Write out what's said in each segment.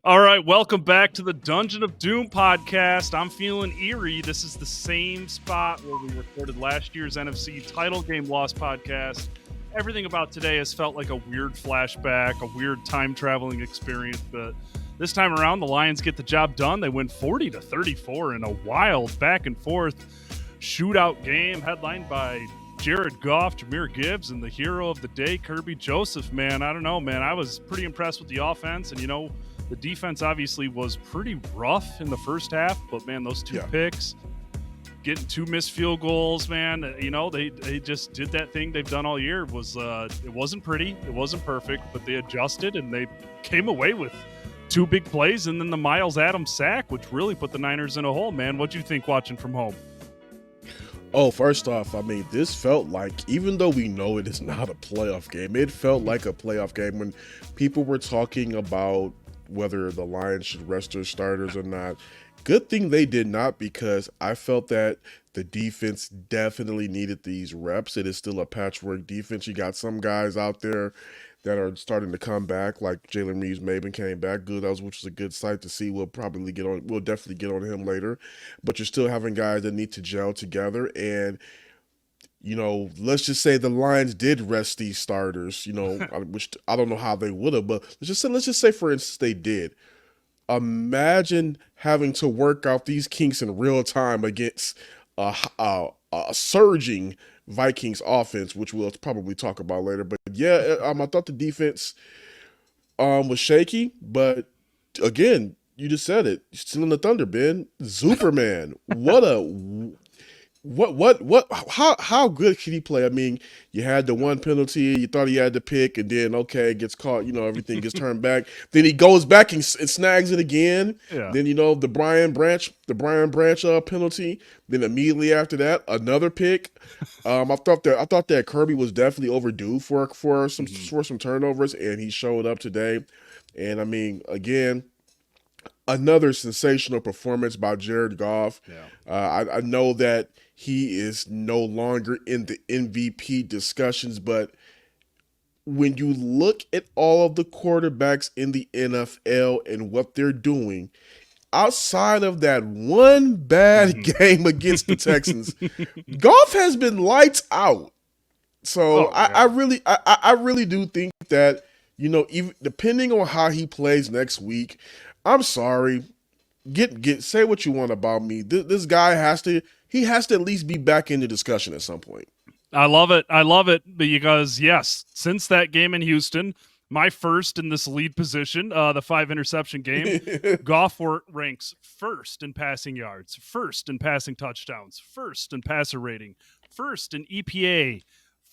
All right, welcome back to the Dungeon of Doom podcast. I'm feeling eerie. This is the same spot where we recorded last year's NFC title game loss podcast. Everything about today has felt like a weird flashback, a weird time traveling experience, but this time around the Lions get the job done. They win 40-34 in a wild back and forth shootout game headlined by Jared Goff, Jahmyr Gibbs, and the hero of the day, Kirby Joseph. Man, I don't know, man. I was pretty impressed with the offense, and the defense obviously was pretty rough in the first half, but man, those two picks, getting 2 missed field goals, man, they just did that thing they've done all year. It wasn't pretty, it wasn't perfect, but they adjusted and they came away with 2 big plays, and then the Miles Adams sack, which really put the Niners in a hole. Man, what'd you think watching from home? Oh, first off, I mean, this felt like, even though we know it is not a playoff game, it felt like a playoff game when people were talking about whether the Lions should rest their starters or not. Good thing they did not, because I felt that the defense definitely needed these reps. It is still a patchwork defense. You got some guys out there that are starting to come back, like Jalen Reeves-Maybin came back good, which was a good sight to see. We'll definitely get on him later, but you're still having guys that need to gel together. And let's just say the Lions did rest these starters, which I don't know how they would have, but let's just say for instance they did. Imagine having to work out these kinks in real time against a surging Vikings offense, which we'll probably talk about later. But yeah, I thought the defense was shaky, but again, you just said it. Still in the thunder, Ben. Superman. How good can he play? I mean, you had the one penalty, you thought he had to pick, and then gets caught, everything gets turned back. Then he goes back and snags it again. Yeah. Then the Brian Branch penalty. Then immediately after that, another pick. I thought that Kirby was definitely overdue for some turnovers, and he showed up today. And I mean, again, another sensational performance by Jared Goff. Yeah. I know that he is no longer in the MVP discussions, but when you look at all of the quarterbacks in the NFL and what they're doing, outside of that one bad game against the Texans, Goff has been lights out. So I really do think that, even depending on how he plays next week, I'm sorry. Say what you want about me. This guy has to at least be back in the discussion at some point. I love it because yes, since that game in Houston, my first in this lead position, the 5 interception game, Goff ranks first in passing yards, first in passing touchdowns, first in passer rating, first in EPA,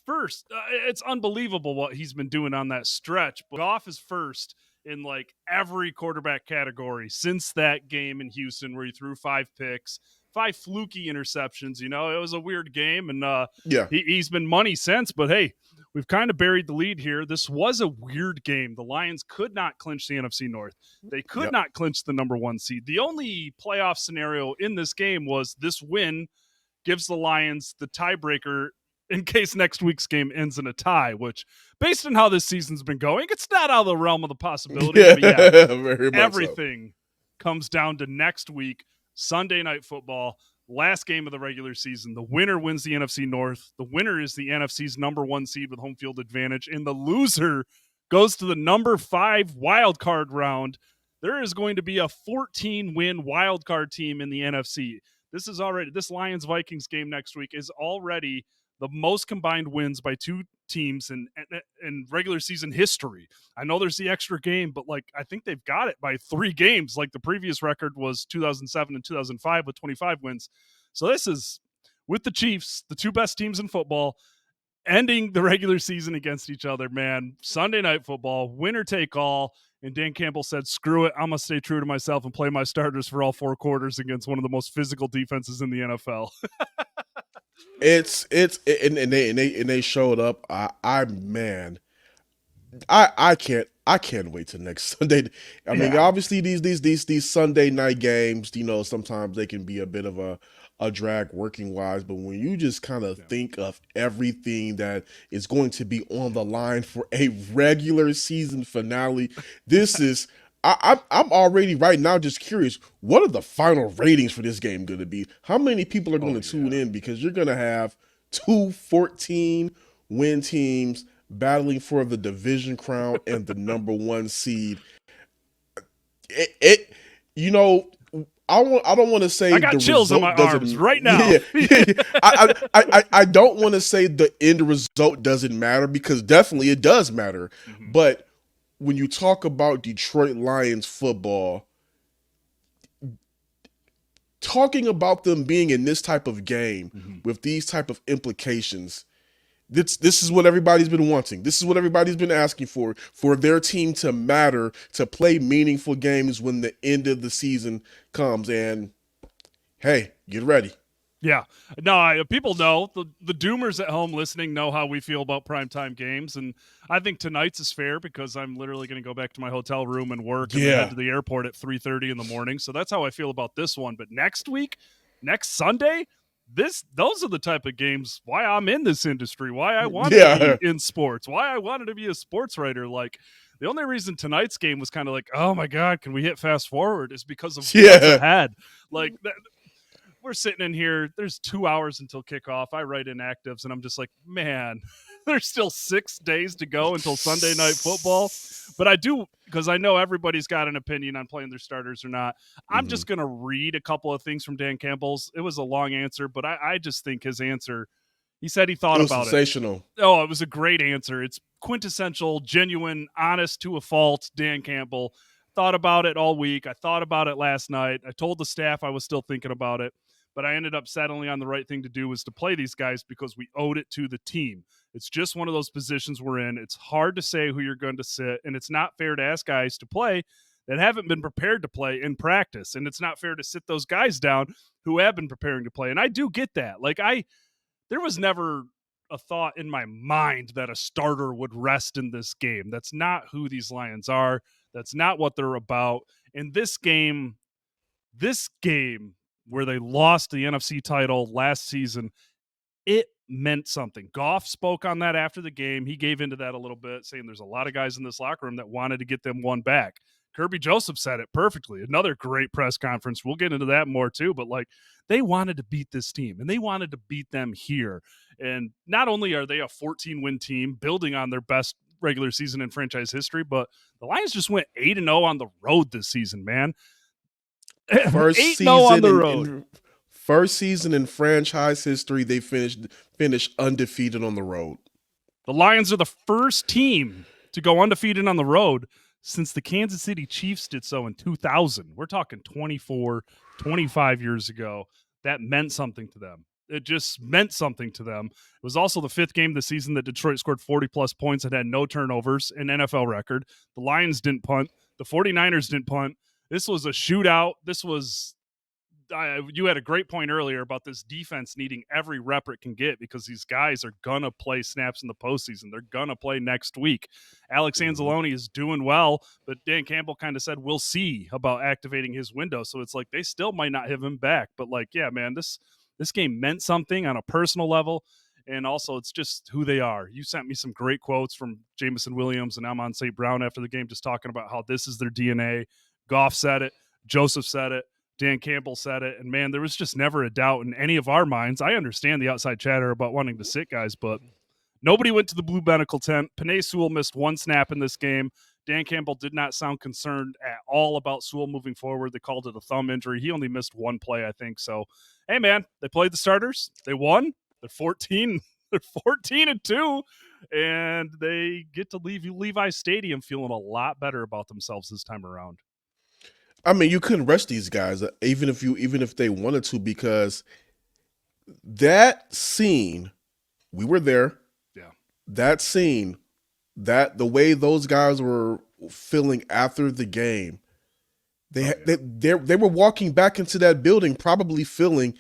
first. It's unbelievable what he's been doing on that stretch. But Goff is first in like every quarterback category since that game in Houston where he threw 5 picks, 5 fluky interceptions. It was a weird game, and he's been money since. But hey, we've kind of buried the lead here. This was a weird game. The Lions could not clinch the NFC North. They could not clinch the number 1 seed. The only playoff scenario in this game was this win gives the Lions the tiebreaker in case next week's game ends in a tie, which, based on how this season's been going, it's not out of the realm of the possibility. Very much everything comes down to next week, Sunday Night Football, last game of the regular season. The winner wins the NFC North. The winner is the NFC's number 1 seed with home field advantage, and the loser goes to the number 5 wild card round. There is going to be a 14-win wild card team in the NFC. This Lions-Vikings game next week is already the most combined wins by 2 teams in regular season history. I know there's the extra game, but I think they've got it by 3 games. Like the previous record was 2007 and 2005 with 25 wins. So this is, with the Chiefs, the 2 best teams in football, ending the regular season against each other, man. Sunday Night Football, winner take all. And Dan Campbell said, screw it, I'm going to stay true to myself and play my starters for all 4 quarters against one of the most physical defenses in the NFL. And they showed up. I can't wait till next Sunday. I mean, obviously these Sunday night games, sometimes they can be a bit of a drag working wise, but when you just kind of think of everything that is going to be on the line for a regular season finale, this is I'm already right now just curious. What are the final ratings for this game going to be? How many people are going to tune in? Because you're going to have 2 14-win teams battling for the division crown and the #1 seed. It you know, I don't want to say I got the chills in my result arms doesn't. right now. Yeah. I don't want to say the end result doesn't matter, because definitely it does matter. Mhm. But when you talk about Detroit Lions football, talking about them being in this type of game with these type of implications, this is what everybody's been wanting. This is what everybody's been asking for their team to matter, to play meaningful games when the end of the season comes. And hey, get ready. Yeah. No, people know. The Doomers at home listening know how we feel about primetime games. And I think tonight's is fair because I'm literally going to go back to my hotel room and work and then head to the airport at 3:30 in the morning. So that's how I feel about this one. But next week, next Sunday, those are the type of games why I'm in this industry, why I wanted to be in sports, why I wanted to be a sports writer. Like, the only reason tonight's game was kind of like, oh my God, can we hit fast forward, is because of what's ahead. Like, we're sitting in here, there's 2 hours until kickoff. I write inactives and I'm just like, man, there's still 6 days to go until Sunday night football. But I do, because I know everybody's got an opinion on playing their starters or not. I'm just going to read a couple of things from Dan Campbell's. It was a long answer, but I just think his answer, he said he thought about sensational. Oh, it was a great answer. It's quintessential, genuine, honest to a fault Dan Campbell. Thought about it all week. I thought about it last night. I told the staff I was still thinking about it, but I ended up settling on the right thing to do was to play these guys because we owed it to the team. It's just one of those positions we're in. It's hard to say who you're going to sit, and it's not fair to ask guys to play that haven't been prepared to play in practice, and it's not fair to sit those guys down who have been preparing to play. And I do get that. Like, there was never a thought in my mind that a starter would rest in this game. That's not who these Lions are. That's not what they're about. In this game where they lost the NFC title last season, it meant something. Goff spoke on that after the game. He gave into that a little bit, saying there's a lot of guys in this locker room that wanted to get them one back. Kirby Joseph said it perfectly. Another great press conference. We'll get into that more too, but like, they wanted to beat this team and they wanted to beat them here. And not only are they a 14-win team building on their best regular season in franchise history, but the Lions just went 8-0 on the road this season, man. First 8-0 on the road. First season in franchise history, they finished undefeated on the road. The Lions are the first team to go undefeated on the road since the Kansas City Chiefs did so in 2000. We're talking 24, 25 years ago. That meant something to them. It just meant something to them. It was also the 5th game of the season that Detroit scored 40-plus points and had no turnovers, an NFL record. The Lions didn't punt. The 49ers didn't punt. This was a shootout. This was you had a great point earlier about this defense needing every rep it can get because these guys are going to play snaps in the postseason. They're going to play next week. Alex Anzalone is doing well, but Dan Campbell kind of said, we'll see about activating his window. So it's like they still might not have him back. But like, yeah, man, this game meant something on a personal level. And also, it's just who they are. You sent me some great quotes from Jameson Williams and Amon St. Brown after the game, just talking about how this is their DNA. Goff said it. Joseph said it. Dan Campbell said it, and man, there was just never a doubt in any of our minds. I understand the outside chatter about wanting to sit guys, but nobody went to the blue medical tent. Penei Sewell missed one snap in this game. Dan Campbell did not sound concerned at all about Sewell moving forward. They called it a thumb injury. He only missed one play, I think. So, hey, man, they played the starters. They won. They're 14. They're 14-2, and they get to leave Levi Stadium feeling a lot better about themselves this time around. I mean, you couldn't rest these guys, even if they wanted to, because that scene, we were there. Yeah. That scene, that the way those guys were feeling after the game, they were walking back into that building probably feeling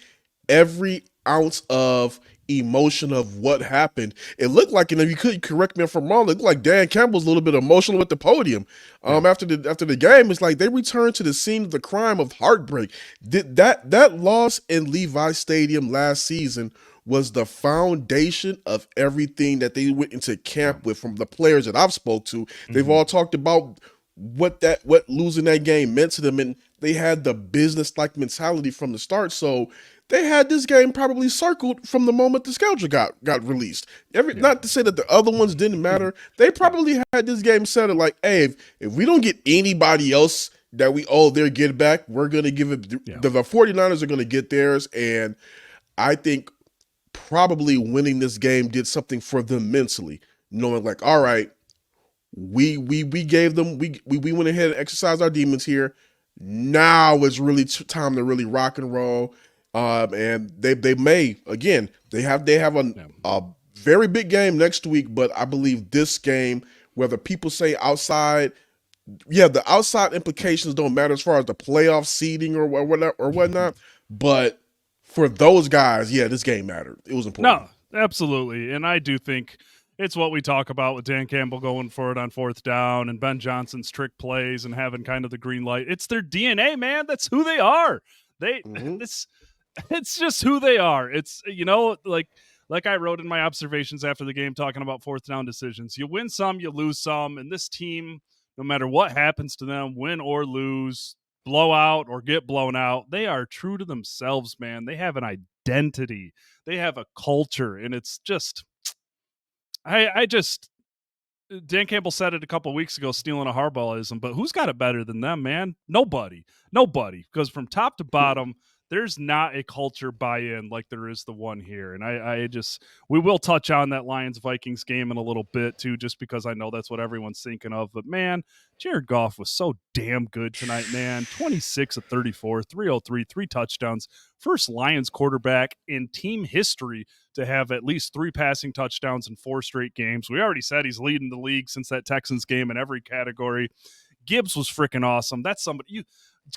every ounce of emotion of what happened. It looked like, and you could correct me if I'm wrong, it looked like Dan Campbell's a little bit emotional at the podium. After the game, it's like they returned to the scene of the crime of heartbreak. That loss in Levi Stadium last season was the foundation of everything that they went into camp with. From the players that I've spoke to, they've all talked about what losing that game meant to them, and they had the business like mentality from the start. So they had this game probably circled from the moment the schedule got released. Not to say that the other ones didn't matter. They probably had this game set like, hey, if we don't get anybody else that we owe their get back, we're gonna give it. The 49ers are gonna get theirs, and I think probably winning this game did something for them mentally, knowing like, all right, we gave them, we went ahead and exercised our demons here. Now it's really time to really rock and roll. And they may, again, they have a very big game next week, but I believe this game, whether people say outside, the outside implications don't matter as far as the playoff seeding or whatnot, but for those guys, this game mattered. It was important. No, absolutely. And I do think it's what we talk about with Dan Campbell going for it on fourth down and Ben Johnson's trick plays and having kind of the green light. It's their DNA, man. That's who they are. It's just who they are. It's, like I wrote in my observations after the game talking about fourth down decisions. You win some, you lose some. And this team, no matter what happens to them, win or lose, blow out or get blown out, they are true to themselves, man. They have an identity. They have a culture. And it's just, Dan Campbell said it a couple of weeks ago, stealing a Harbaughism, but who's got it better than them, man? Nobody. Because from top to bottom, there's not a culture buy-in like there is the one here. And we will touch on that Lions-Vikings game in a little bit too, just because I know that's what everyone's thinking of. But man, Jared Goff was so damn good tonight, man. 26 of 34, 303, 3 touchdowns. First Lions quarterback in team history to have at least 3 passing touchdowns in 4 straight games. We already said he's leading the league since that Texans game in every category. Gibbs was freaking awesome. That's somebody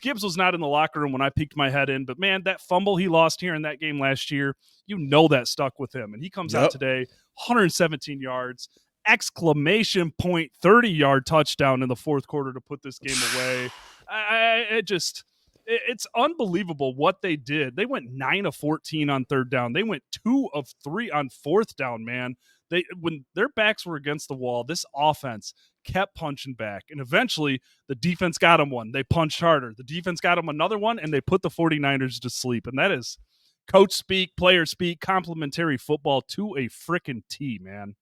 Gibbs was not in the locker room when I peeked my head in, but man, that fumble he lost here in that game last year, that stuck with him. And he comes out today, 117 yards, exclamation point, 30-yard touchdown in the fourth quarter to put this game away. It's unbelievable what they did. They went 9 of 14 on third down. They went 2 of 3 on fourth down, man. When their backs were against the wall, this offense kept punching back. And eventually, the defense got them one. They punched harder. The defense got them another one, and they put the 49ers to sleep. And that is coach speak, player speak, complimentary football to a frickin' T, man.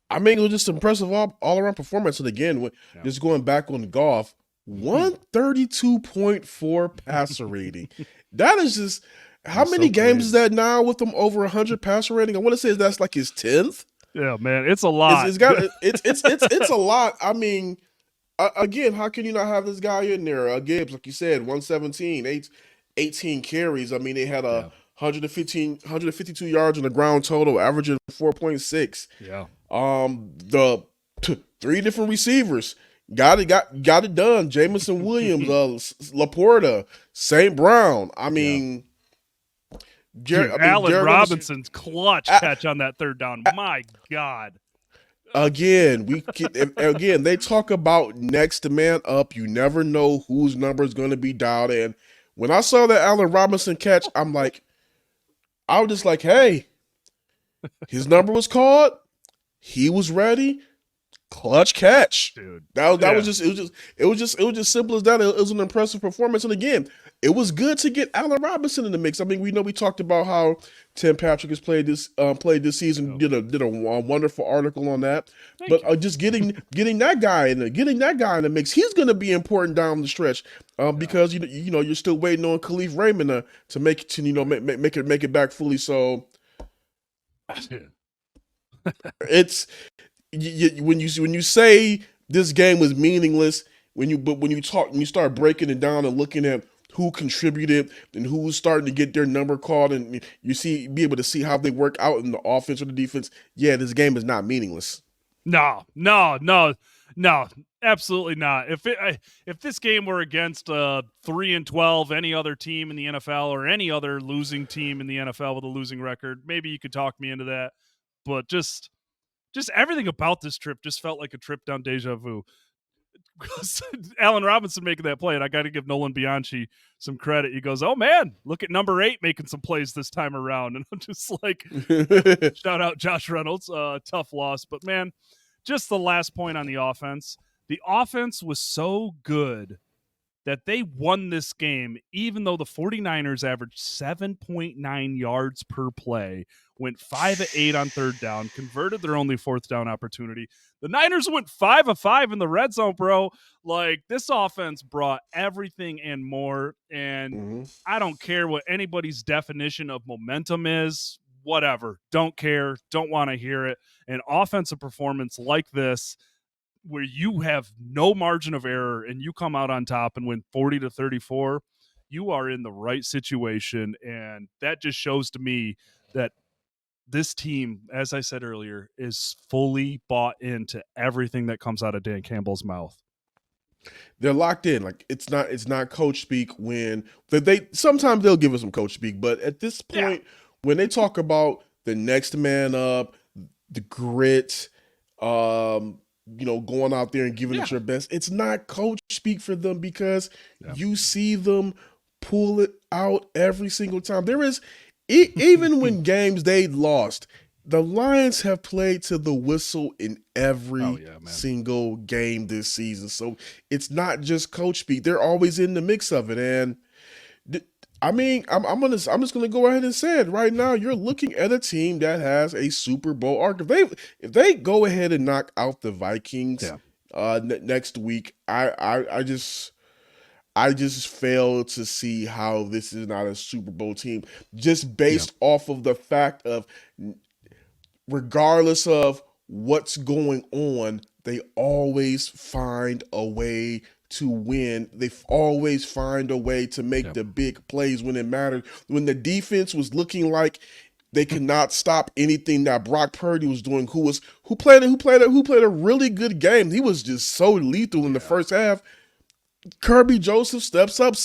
I mean, it was just impressive all-around performance. And again, just going back on Goff, 132.4 passer rating. That is just... How many games is that now with them over 100 passer rating? I want to say that's like his 10th. Yeah, man, it's a lot. It's a lot. I mean, again, how can you not have this guy in there? Gibbs, like you said, 117, 18 carries. I mean, they had 152 yards on the ground total, averaging 4.6. Yeah. The 3 different receivers got it done. Jamison Williams, Laporta, St. Brown. I mean. Allen Robinson's clutch catch on that third down. My God. Again, they talk about next man up. You never know whose number is going to be dialed in. When I saw that Allen Robinson catch, I was just like, hey, his number was called. He was ready. Clutch catch, dude. That was just simple as that. It was an impressive performance, and again, it was good to get Allen Robinson in the mix. I mean, we talked about how Tim Patrick has played this season. Did a wonderful article on that. Just getting that guy in the mix, he's going to be important down the stretch. Because you're still waiting on Khalif Raymond to make it back fully. So it's. When you say this game was meaningless, when you start breaking it down and looking at who contributed and who's starting to get their number called, and be able to see how they work out in the offense or the defense, this game is not meaningless. No, absolutely not. If this game were against 3-12, any other team in the NFL or any other losing team in the NFL with a losing record, maybe you could talk me into that. But just everything about this trip just felt like a trip down deja vu. Allen Robinson making that play, and I got to give Nolan Bianchi some credit. He goes, "Oh man, look at number 8 making some plays this time around," and I'm just like, shout out Josh Reynolds. Tough loss, but man, just the last point on the offense. The offense was so good that they won this game, even though the 49ers averaged 7.9 yards per play, went 5 of 8 on third down, converted their only fourth down opportunity. The Niners went 5 of 5 in the red zone, bro. Like, this offense brought everything and more. And Mm-hmm. I don't care what anybody's definition of momentum is, whatever. Don't care. Don't want to hear it. An offensive performance like this, where you have no margin of error and you come out on top and win 40-34, you are in the right situation. And that just shows to me that this team, as I said earlier, is fully bought into everything that comes out of Dan Campbell's mouth. They're locked in. Like it's not coach speak when they sometimes they'll give us some coach speak, but at this Yeah. point, when they talk about the next man up, the grit, going out there and giving it your best, it's not coach speak for them because you see them pull it out every single time. There is even when games they lost, the Lions have played to the whistle in every single game this season. So it's not just coach speak. They're always in the mix of it. And I'm just gonna go ahead and say it right now. You're looking at a team that has a Super Bowl arc. If they go ahead and knock out the Vikings next week, I just fail to see how this is not a Super Bowl team, just based off of the fact of, regardless of what's going on, they always find a way to win. They always find a way to make the big plays when it mattered. When the defense was looking like they could not stop anything that Brock Purdy was doing, who played a really good game. He was just so lethal in the first half. Kirby Joseph steps up.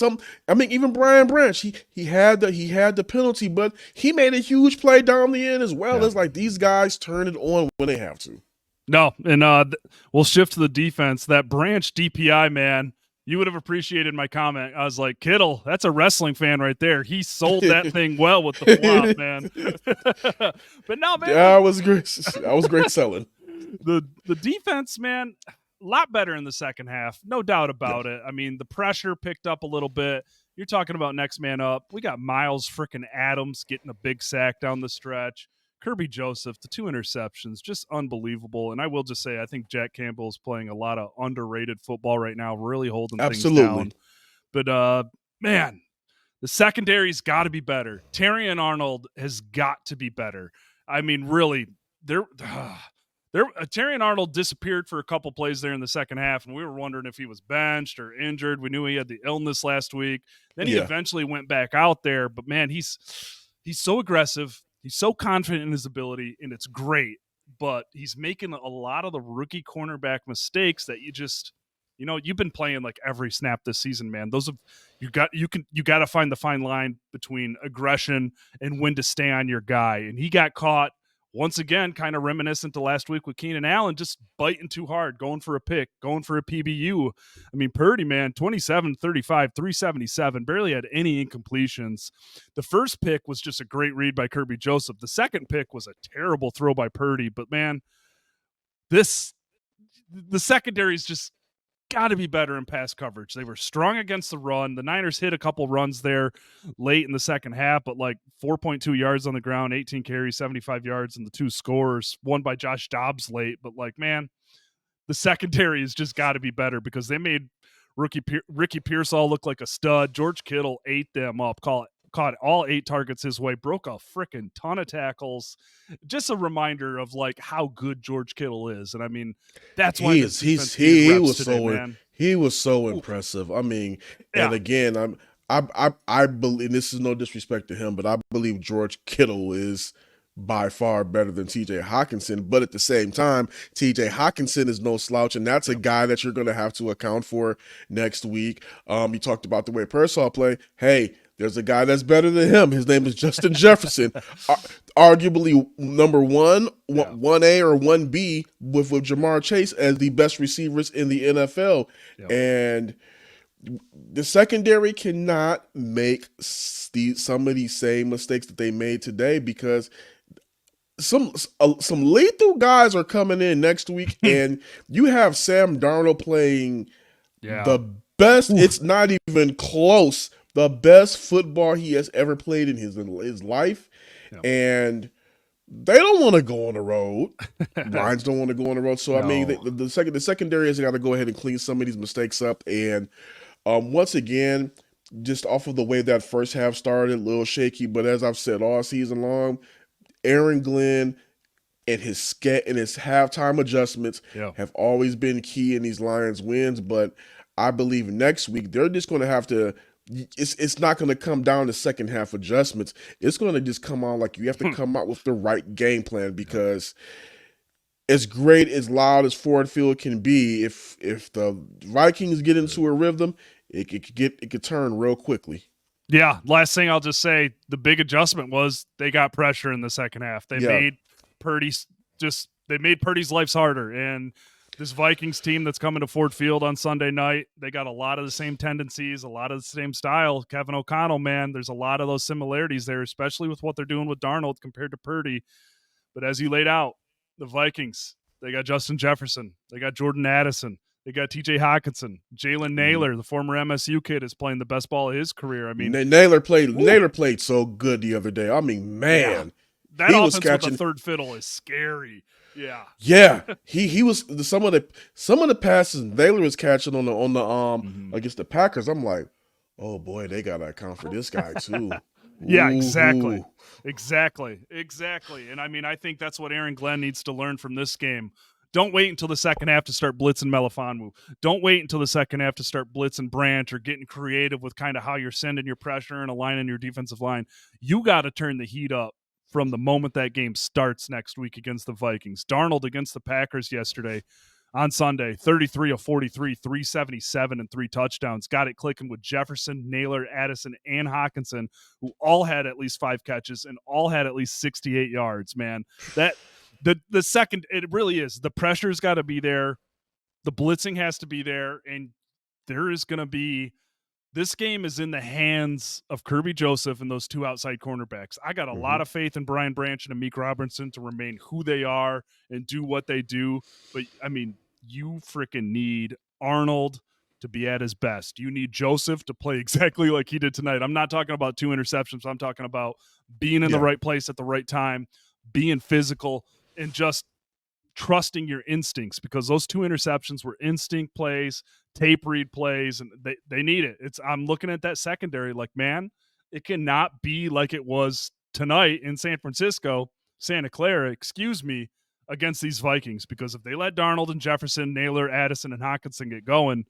Even Brian Branch, he had the penalty, but he made a huge play down the end as well. It's like these guys turn it on when they have to. No, and we'll shift to the defense. That Branch DPI, man, you would have appreciated my comment. I was like, Kittle, that's a wrestling fan right there. He sold that thing well with the flop, man. But no, man. Yeah, I was great selling. The defense, man, a lot better in the second half. No doubt about it. I mean, the pressure picked up a little bit. You're talking about next man up. We got Miles freaking Adams getting a big sack down the stretch. Kirby Joseph, the 2 interceptions, just unbelievable. And I will just say, I think Jack Campbell is playing a lot of underrated football right now, really holding things down. But, man, the secondary's got to be better. Terrion Arnold has got to be better. I mean, really, Terrion Arnold disappeared for a couple plays there in the second half, and we were wondering if he was benched or injured. We knew he had the illness last week. Then he eventually went back out there. But, man, he's so aggressive. He's so confident in his ability, and it's great. But he's making a lot of the rookie cornerback mistakes that you've been playing like every snap this season, man. You got to find the fine line between aggression and when to stay on your guy. And he got caught once again, kind of reminiscent to last week with Keenan Allen, just biting too hard, going for a pick, going for a PBU. I mean, Purdy, man, 27-35, 377, barely had any incompletions. The first pick was just a great read by Kirby Joseph. The second pick was a terrible throw by Purdy. But, man, the secondary's just got to be better in pass coverage. They were strong against the run. The Niners hit a couple runs there late in the second half, but like 4.2 yards on the ground, 18 carries, 75 yards, and the 2 scores, one by Josh Dobbs late. But, like, man, the secondary has just got to be better because they made Ricky Pearsall look like a stud. George Kittle ate them up, caught all 8 targets his way, broke a freaking ton of tackles. Just a reminder of like how good George Kittle is. And I mean, that's why he was so impressive. I mean, and again, I believe, and this is no disrespect to him, but I believe George Kittle is by far better than TJ Hawkinson. But at the same time, TJ Hawkinson is no slouch, and that's a guy that you're going to have to account for next week. You talked about the way Pearsall play. Hey, there's a guy that's better than him. His name is Justin Jefferson, arguably number 1A or 1B with Jamar Chase as the best receivers in the NFL. Yep. And the secondary cannot make some of these same mistakes that they made today, because some lethal guys are coming in next week, and you have Sam Darnold playing Yeah. the best. Oof. It's not even close. The best football he has ever played in his life, Yeah. and they don't want to go on the road. Lions don't want to go on the road. So I mean, No. the secondary has got to go ahead and clean some of these mistakes up. And once again, just off of the way that first half started, a little shaky. But as I've said all season long, Aaron Glenn and his halftime adjustments Yeah. have always been key in these Lions wins. But I believe next week they're just going to have to. It's not going to come down to second half adjustments. It's going to just come on like you have to come out with the right game plan, Yeah. because as great as loud as Ford Field can be, if the Vikings get into a rhythm, it could turn real quickly. Yeah, last thing I'll just say, the big adjustment was they got pressure in the second half. They Yeah. made Purdy's life's harder, and this Vikings team that's coming to Ford Field on Sunday night, they got a lot of the same tendencies, a lot of the same style. Kevin O'Connell, man, there's a lot of those similarities there, especially with what they're doing with Darnold compared to Purdy. But as you laid out, the Vikings, they got Justin Jefferson, they got Jordan Addison, they got TJ Hawkinson, Jalen Mm-hmm. Naylor, the former MSU kid, is playing the best ball of his career. I mean, woo, Naylor played so good the other day. I mean, yeah, man, that he was offense with the catching. third fiddle is scary. Yeah, Yeah, he was some of the passes Naylor was catching on the mm-hmm. against the Packers. I'm like, oh boy, they gotta account for this guy too. Yeah, exactly. Ooh. Exactly. And I mean, I think that's what Aaron Glenn needs to learn from this game. Don't wait until the second half to start blitzing Melifonwu. Don't wait until the second half to start blitzing Branch or getting creative with kind of how you're sending your pressure and aligning your defensive line. You got to turn the heat up from the moment that game starts next week against the Vikings. Darnold against the Packers yesterday on Sunday, 33 of 43, 377 and 3 touchdowns. Got it clicking with Jefferson, Naylor, Addison, and Hawkinson, who all had at least 5 catches and all had at least 68 yards, man. That the second, it really is. The pressure's got to be there. The blitzing has to be there, and there is going to be this game is in the hands of Kirby Joseph and those two outside cornerbacks. I got a Mm-hmm. lot of faith in Brian Branch and Amik Robertson to remain who they are and do what they do. But I mean, you freaking need Arnold to be at his best. You need Joseph to play exactly like he did tonight. I'm not talking about 2 interceptions. I'm talking about being in the Yeah. right place at the right time, being physical, and just trusting your instincts, because those 2 interceptions were instinct plays, tape read plays, and they need it. I'm looking at that secondary like, man, it cannot be like it was tonight in Santa Clara, excuse me, against these Vikings, because if they let Darnold and Jefferson, Naylor, Addison, and Hawkinson get going,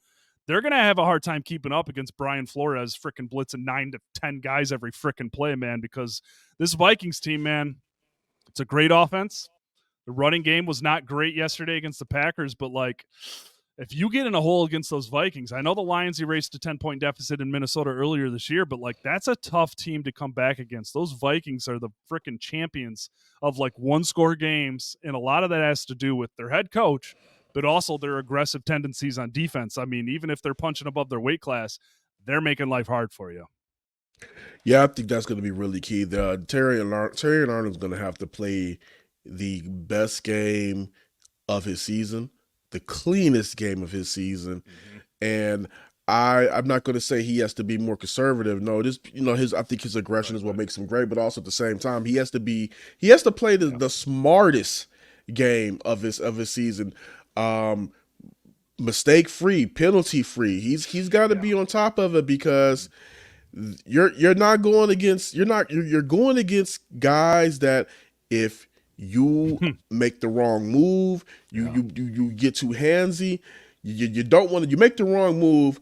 they're going to have a hard time keeping up against Brian Flores freaking blitzing 9 to 10 guys every freaking play, man, because this Vikings team, man, it's a great offense. The running game was not great yesterday against the Packers, but like, if you get in a hole against those Vikings, I know the Lions erased a 10-point deficit in Minnesota earlier this year, but like, that's a tough team to come back against. Those Vikings are the freaking champions of like 1-score games, and a lot of that has to do with their head coach, but also their aggressive tendencies on defense. I mean, even if they're punching above their weight class, they're making life hard for you. Yeah, I think that's going to be really key. Terry and Arnold's going to have to play the best game of his season, the cleanest game of his season, Mm-hmm. and I'm not going to say he has to be more conservative. No, this his I think his aggression is what makes him great, but also at the same time he has to play the smartest game of his season. Um, Mistake free, penalty free. He's got to Yeah. be on top of it, because you're not going against you're going against guys that if you make the wrong move, Yeah. you get too handsy. You don't want to. You make the wrong move.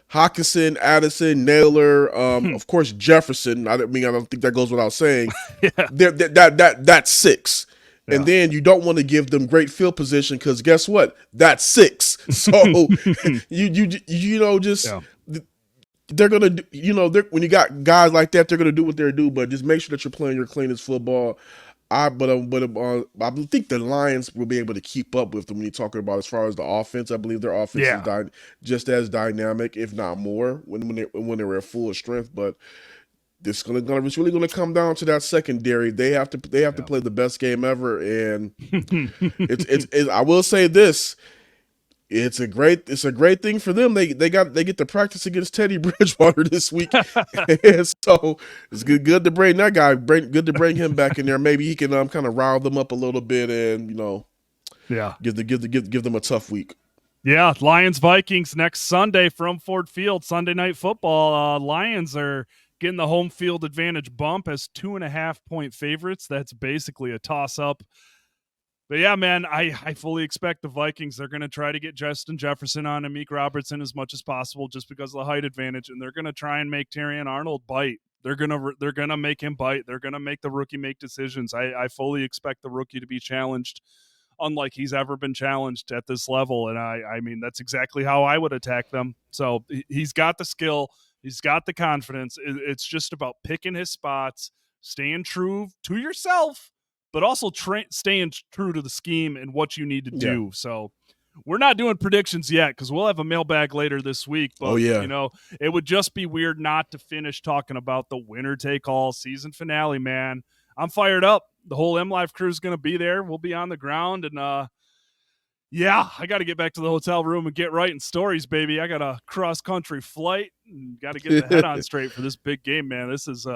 Hawkinson, Addison, Naylor, of course Jefferson. I don't think that goes without saying. Yeah. That's 6. Yeah. And then you don't want to give them great field position, because guess what? That's 6. So just Yeah. they're gonna do, when you got guys like that, they're gonna do what they're do. But just make sure that you're playing your cleanest football. I think the Lions will be able to keep up with them when you're talking about as far as the offense. I believe their offense Yeah. is just as dynamic, if not more, when they were at full strength. But It's really gonna come down to that secondary. They have to play the best game ever, and I will say this. It's a great thing for them. They get to practice against Teddy Bridgewater this week, and so it's good to bring that guy. Good to bring him back in there. Maybe he can kind of rile them up a little bit, and give them a tough week. Yeah, Lions Vikings next Sunday from Ford Field, Sunday Night Football. Lions are getting the home field advantage bump as 2.5-point favorites. That's basically a toss up. But yeah, man, I fully expect the Vikings. They're going to try to get Justin Jefferson on and Meek Robertson as much as possible, just because of the height advantage, and they're going to try and make Terrion Arnold bite. They're gonna make him bite. They're gonna make the rookie make decisions. I fully expect the rookie to be challenged, unlike he's ever been challenged at this level. And I mean, that's exactly how I would attack them. So he's got the skill, he's got the confidence. It's just about picking his spots, staying true to yourself, but also staying true to the scheme and what you need to do. Yeah. So we're not doing predictions yet because we'll have a mailbag later this week. But, it would just be weird not to finish talking about the winner-take-all season finale, man. I'm fired up. The whole MLive crew is going to be there. We'll be on the ground. And, I got to get back to the hotel room and get writing stories, baby. I got a cross-country flight and got to get the head on straight for this big game, man. This is,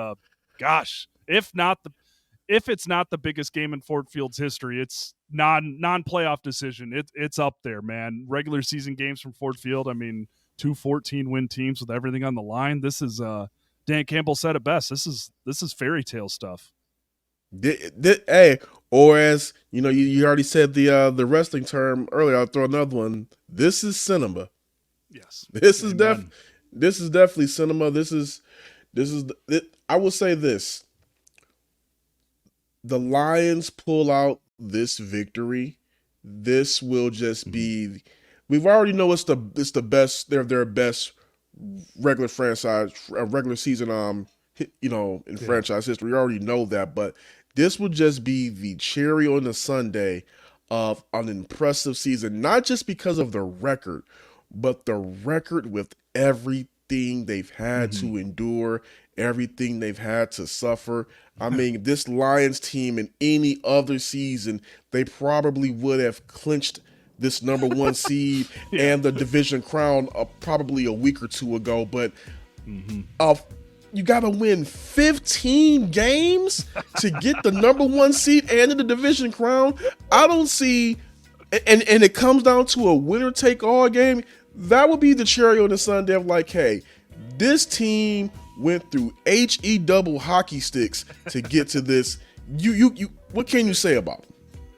if it's not the biggest game in Ford Field's history, it's non-playoff decision. It's up there, man. Regular season games from Ford Field. I mean, 2 14-win teams with everything on the line. This is Dan Campbell said it best. This is fairy tale stuff. Hey, or as you already said the wrestling term earlier. I'll throw another one. This is cinema. Yes, this is definitely cinema. I will say this. The Lions pull out this victory, this will just be. We've already know it's the best. They're their best regular season. In franchise history. We already know that, but this will just be the cherry on the sundae of an impressive season. Not just because of the record, but the record with everything they've had to endure, everything they've had to suffer. I mean, this Lions team in any other season, they probably would have clinched this number 1 seed and the division crown probably a week or two ago. But you got to win 15 games to get the number 1 seed and the division crown. I don't see, and it comes down to a winner-take-all game. That would be the cherry on the sundae of like, hey, this team went through HE double hockey sticks to get to this. You what can you say about them?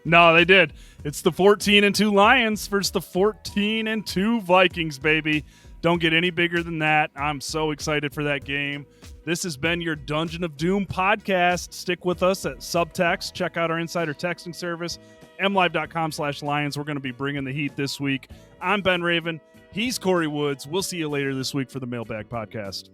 No, they did. It's the 14-2 Lions versus the 14-2 Vikings, baby. Don't get any bigger than that. I'm so excited for that game. This has been your Dungeon of Doom podcast. Stick with us at Subtext. Check out our insider texting service, mlive.com/Lions. We're going to be bringing the heat this week. I'm Ben Raven. He's Corey Woods. We'll see you later this week for the Mailbag Podcast.